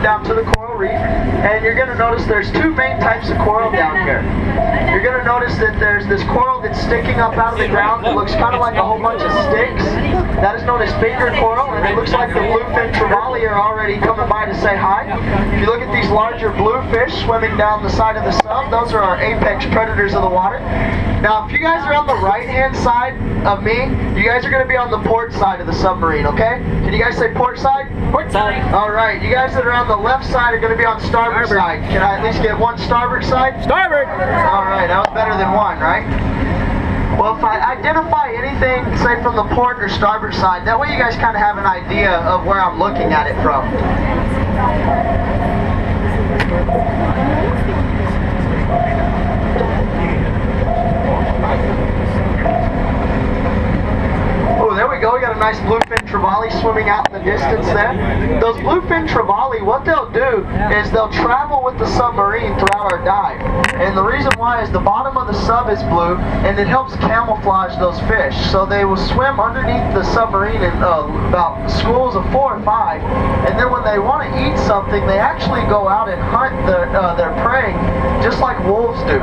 down to the coral reef, and you're going to notice there's two main types of coral down here. You're going to notice that there's this coral that's sticking up out of the ground that looks kind of like a whole bunch of sticks. That is known as finger coral, and it looks like the bluefin trevally are already coming by to say hi. If you look at these larger bluefish swimming down the side of the sub, those are our apex predators of the water. Now, if you guys are on the right-hand side of me, you guys are going to be on the port side of the submarine, okay? Can you guys say port side? Port side. All right, you guys that are on the left side are going to be on starboard side. Can I at least get one starboard side? Starboard! All right, that was better than one, right? Well, if I identify anything, say from the port or starboard side, that way you guys kind of have an idea of where I'm looking at it from. Oh, there we go. We got a nice bluefin trevally swimming out in the distance there. Those bluefin trevally, what they'll do is they'll travel with the submarine throughout our dive. And the reason why is the bottom of the sub is blue, and it helps camouflage those fish. So they will swim underneath the submarine in about schools of 4 or 5. And then when they want to eat something, they actually go out and hunt their prey just like wolves do.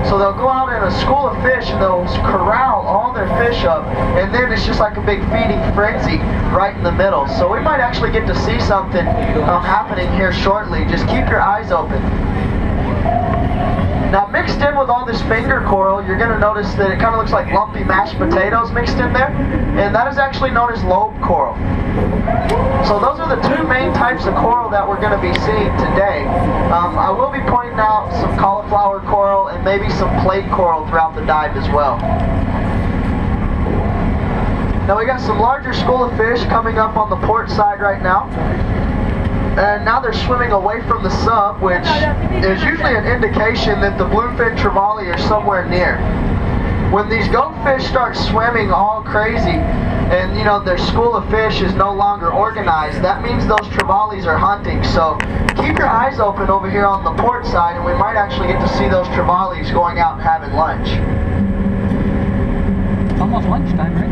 So they'll go out in a school of fish and they'll corral all their fish up, and then it's just like a big feeding frenzy right in the middle. So we might actually get to see something happening here shortly. Just keep your eyes open. Now, mixed in with all this finger coral, you're going to notice that it kind of looks like lumpy mashed potatoes mixed in there, and that is actually known as lobe coral. So those are the two main types of coral that we're going to be seeing today. I will be pointing out some cauliflower coral and maybe some plate coral throughout the dive as well. Now we got some larger school of fish coming up on the port side right now. And now they're swimming away from the sub, which is usually an indication that the bluefin trevally are somewhere near. When these goatfish start swimming all crazy, and you know their school of fish is no longer organized, that means those trevallies are hunting. So keep your eyes open over here on the port side, and we might actually get to see those trevallies going out and having lunch. It's almost lunchtime, right?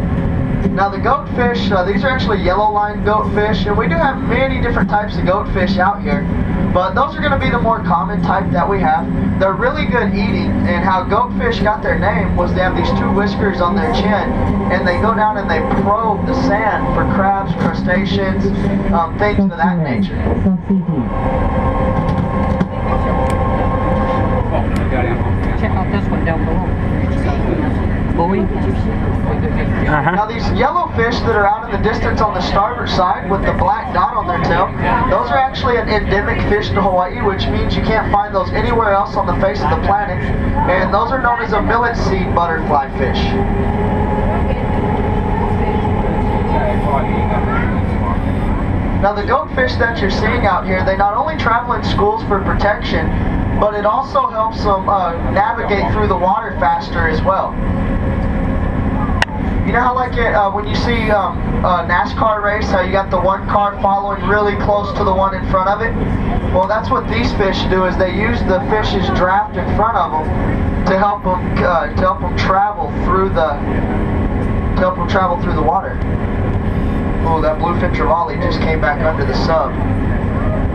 Now the goatfish, these are actually yellow-lined goatfish, and we do have many different types of goatfish out here, but those are going to be the more common type that we have. They're really good eating, and how goatfish got their name was they have these two whiskers on their chin, and they go down and they probe the sand for crabs, crustaceans, things of that nature. Check out this one down below. Now these yellow fish that are out in the distance on the starboard side with the black dot on their tail, those are actually an endemic fish to Hawaii, which means you can't find those anywhere else on the face of the planet, and those are known as a millet seed butterfly fish. Now the goatfish that you're seeing out here, they not only travel in schools for protection, but it also helps them navigate through the water faster as well. You know how like when you see a NASCAR race, how you got the one car following really close to the one in front of it? Well, that's what these fish do, is they use the fish's draft in front of them to help them travel through the water. Oh, that bluefin trevally just came back under the sub.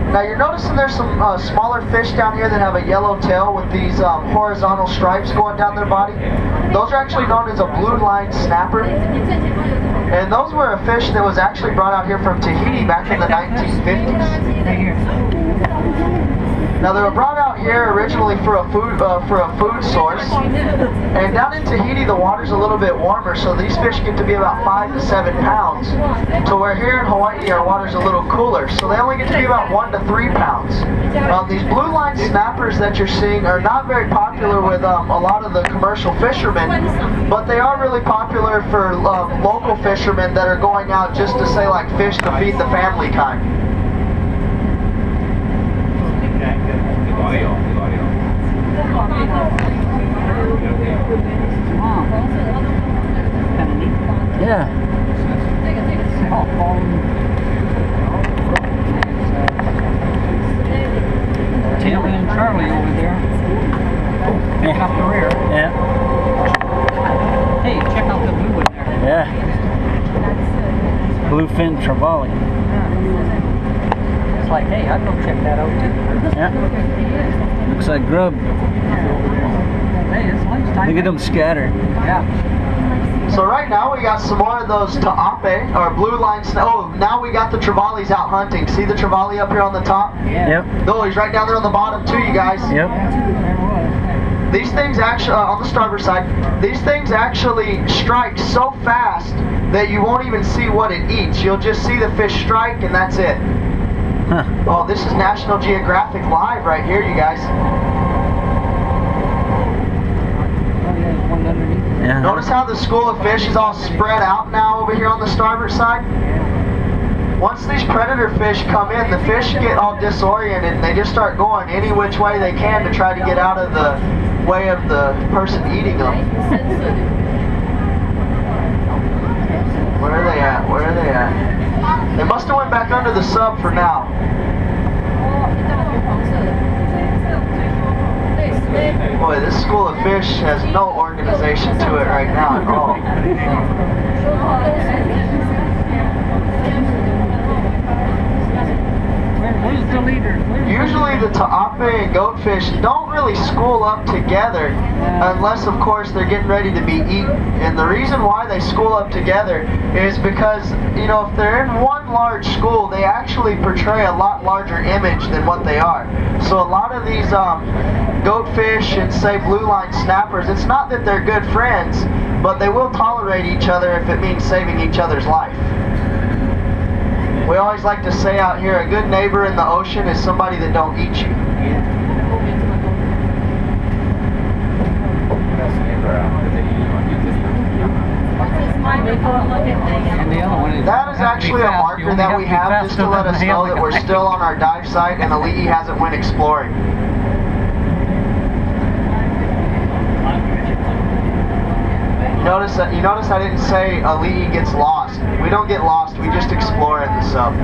Now you're noticing there's some smaller fish down here that have a yellow tail with these horizontal stripes going down their body. Those are actually known as a blue-line snapper. And those were a fish that was actually brought out here from Tahiti back in the 1950s. Now they were brought out here originally for a food source, and down in Tahiti the water's a little bit warmer, so these fish get to be about 5 to 7 pounds. To where here in Hawaii our water's a little cooler, so they only get to be about 1 to 3 pounds. These blue line snappers that you're seeing are not very popular with a lot of the commercial fishermen, but they are really popular for local fishermen that are going out just to say like fish to feed the family kind. Yeah. Tammy and Charlie over there. Picking up the rear. Yeah. Hey, check out the blue one there. Yeah. Bluefin trevally. it's like, hey, I'd go check that out too. Yeah. Looks like grub. Hey, it's lunchtime. Look at them scatter. Yeah. So right now we got some more of those ta'ape, or blue line oh, now we got the trevallies out hunting. See the trevally up here on the top? Yeah. Yep. Oh, he's right down there on the bottom too, you guys. Yep. These things actually, on the starboard side, these things actually strike so fast that you won't even see what it eats. You'll just see the fish strike and that's it. Huh. Oh, this is National Geographic Live right here, you guys. Yeah. Notice how the school of fish is all spread out now over here on the starboard side? Once these predator fish come in, the fish get all disoriented and they just start going any which way they can to try to get out of the way of the person eating them. Where are they at? Where are they at? They must have went back under the sub for now. Boy, this school of fish has no organization to it right now at all. Where's the leader? Usually the ta'ape and goatfish don't really school up together unless of course they're getting ready to be eaten. And the reason why they school up together is because, you know, if they're in one large school, they actually portray a lot larger image than what they are. So a lot of these goatfish and say blue line snappers, it's not that they're good friends, but they will tolerate each other if it means saving each other's life. We always like to say out here, a good neighbor in the ocean is somebody that don't eat you. That is actually a marker that we have just to let us know that we're still on our dive site and Ali'i hasn't went exploring. You notice I didn't say Ali'i gets lost. We don't get lost, we just explore in the sub.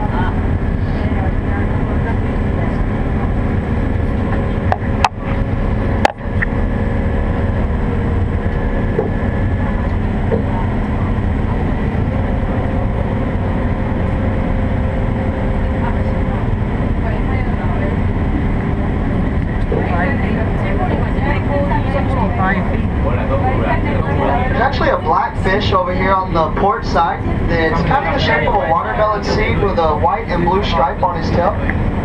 There's actually a black fish over here on the port side. It's kind of the shape of a watermelon seed with a white and blue stripe on his tail.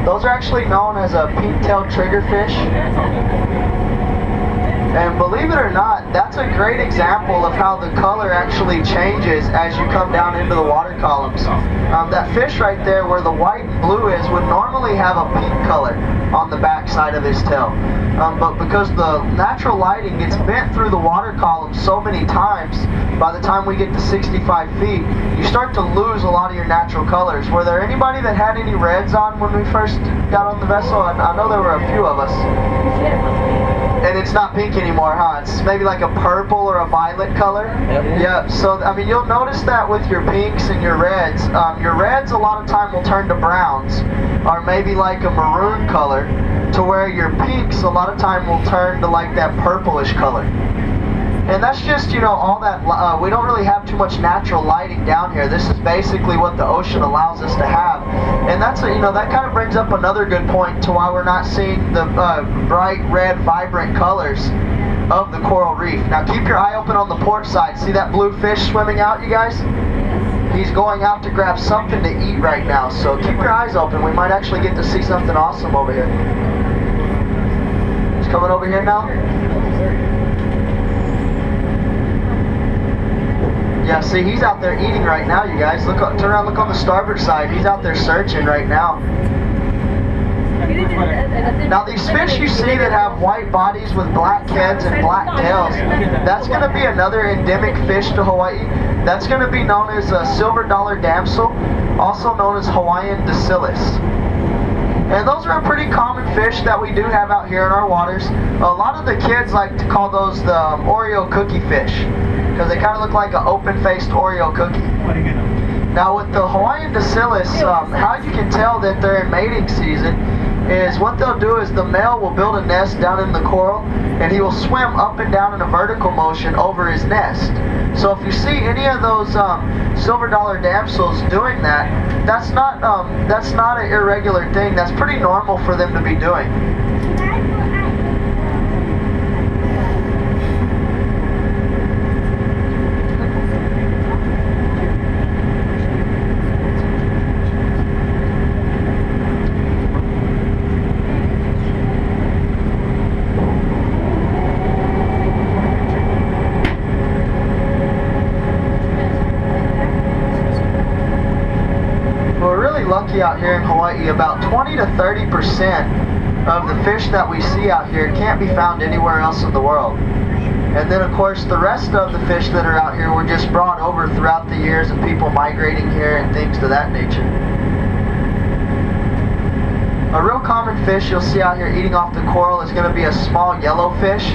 Those are actually known as a pink-tailed triggerfish. And believe it or not, that's a great example of how the color actually changes as you come down into the water columns. That fish right there where the white and blue is would normally have a pink color on the back side of his tail. But because the natural lighting gets bent through the water column so many times, by the time we get to 65 feet, you start to lose a lot of your natural colors. Were there anybody that had any reds on when we first got on the vessel? I know there were a few of us. And it's not pink anymore, huh? It's maybe like a purple or a violet color. Yep. Yeah, so I mean, you'll notice that with your pinks and your reds. Your reds a lot of time will turn to browns, or maybe like a maroon color, to where your pinks a lot of time will turn to like that purplish color. And that's just, you know, all that, we don't really have too much natural lighting down here. This is basically what the ocean allows us to have. And that's, you know, that kind of brings up another good point to why we're not seeing the bright red, vibrant colors of the coral reef. Now keep your eye open on the port side. See that blue fish swimming out, you guys? He's going out to grab something to eat right now. So keep your eyes open. We might actually get to see something awesome over here. He's coming over here now. Yeah, see, he's out there eating right now, you guys. Look, turn around, look on the starboard side. He's out there searching right now. Now, these fish you see that have white bodies with black heads and black tails, that's going to be another endemic fish to Hawaii. That's going to be known as a silver dollar damsel, also known as Hawaiian dacillus. And those are a pretty common fish that we do have out here in our waters. A lot of the kids like to call those the Oreo cookie fish, because they kind of look like an open-faced Oreo cookie. Now with the Hawaiian bacillus, how you can tell that they're in mating season is what they'll do is the male will build a nest down in the coral, and he will swim up and down in a vertical motion over his nest. So if you see any of those silver dollar damsels doing that, that's not an irregular thing. That's pretty normal for them to be doing. Lucky out here in Hawaii, about 20 to 30% of the fish that we see out here can't be found anywhere else in the world. And then of course the rest of the fish that are out here were just brought over throughout the years of people migrating here and things to that nature. A real common fish you'll see out here eating off the coral is going to be a small yellowfish.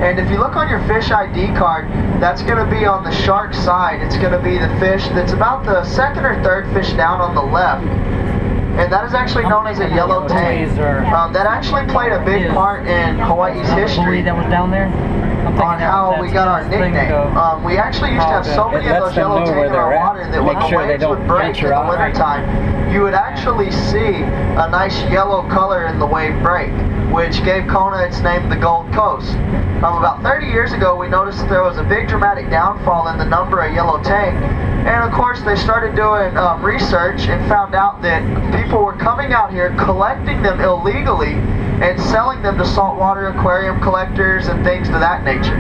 And if you look on your fish ID card, that's going to be on the shark side. It's going to be the fish that's about the second or third fish down on the left. And that is actually known as a yellow tang. That actually played a big part in Hawaii's history that was down there? on how we got our nickname. We actually used to have so many of those yellow tang in our water that when the waves would break in the wintertime, you would actually see a nice yellow color in the wave break, which gave Kona its name, the Gold Coast. About 30 years ago, we noticed that there was a big dramatic downfall in the number of yellow tang. And of course, they started doing research and found out that people were coming out here, collecting them illegally, and selling them to saltwater aquarium collectors and things of that nature.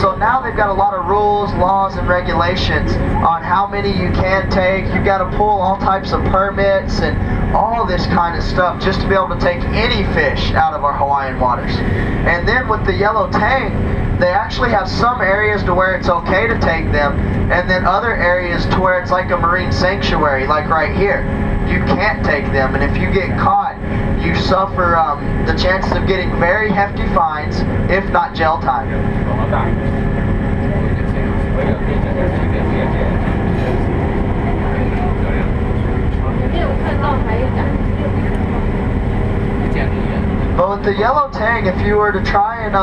So now they've got a lot of rules, laws, and regulations on how many you can take. You've got to pull all types of permits and all this kind of stuff just to be able to take any fish out of our Hawaiian waters. And then with the yellow tang, they actually have some areas to where it's okay to take them, and then other areas to where it's like a marine sanctuary, like right here. You can't take them, and if you get caught, you suffer the chances of getting very hefty fines, if not jail time. But with the yellow tang, if you were to try and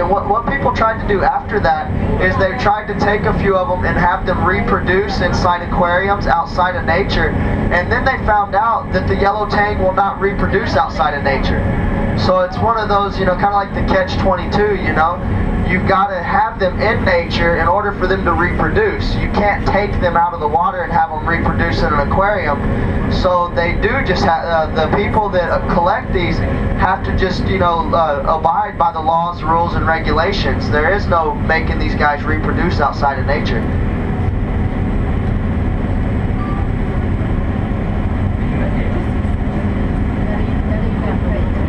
what people tried to do after that is they tried to take a few of them and have them reproduce inside aquariums outside of nature, and then they found out that the yellow tang will not reproduce outside of nature. So it's one of those, kind of like the catch-22, You've got to have them in nature in order for them to reproduce. You can't take them out of the water and have them reproduce in an aquarium. So they do just have, the people that collect these have to just, abide by the laws, rules, and regulations. There is no making these guys reproduce outside of nature.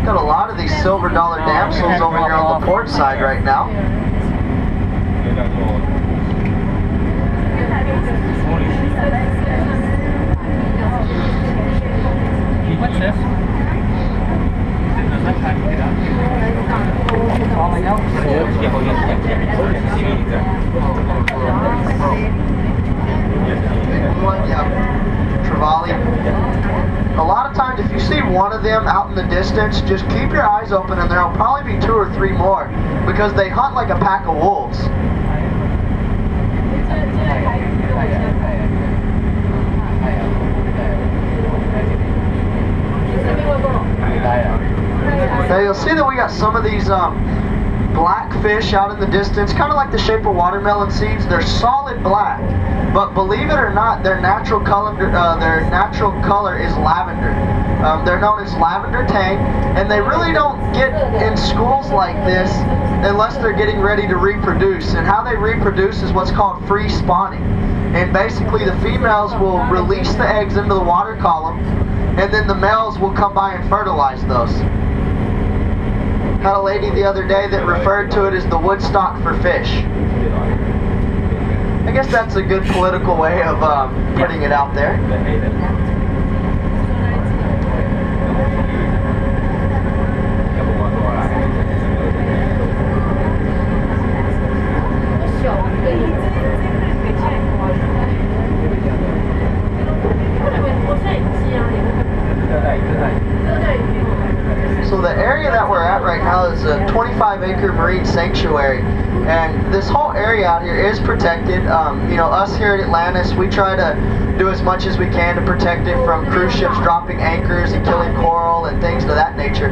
Got a lot of these silver dollar damsels over here on the port side right now. What's this? Falling out? Trevally. A lot of times if you see one of them out in the distance, just keep your eyes open and there'll probably be 2 or 3 more, because they hunt like a pack of wolves. Now you'll see that we got some of these black fish out in the distance, kind of like the shape of watermelon seeds. They're solid black, but believe it or not, their natural color is lavender. They're known as lavender tang, and they really don't get in schools like this unless they're getting ready to reproduce. And how they reproduce is what's called free spawning. And basically the females will release the eggs into the water column, and then the males will come by and fertilize those. Had a lady the other day that referred to it as the Woodstock for fish. I guess that's a good political way of putting it out there. area that we're at right now is a 25-acre marine sanctuary, and this whole area out here is protected. You know, us here at Atlantis, we try to do as much as we can to protect it from cruise ships dropping anchors and killing coral and things of that nature.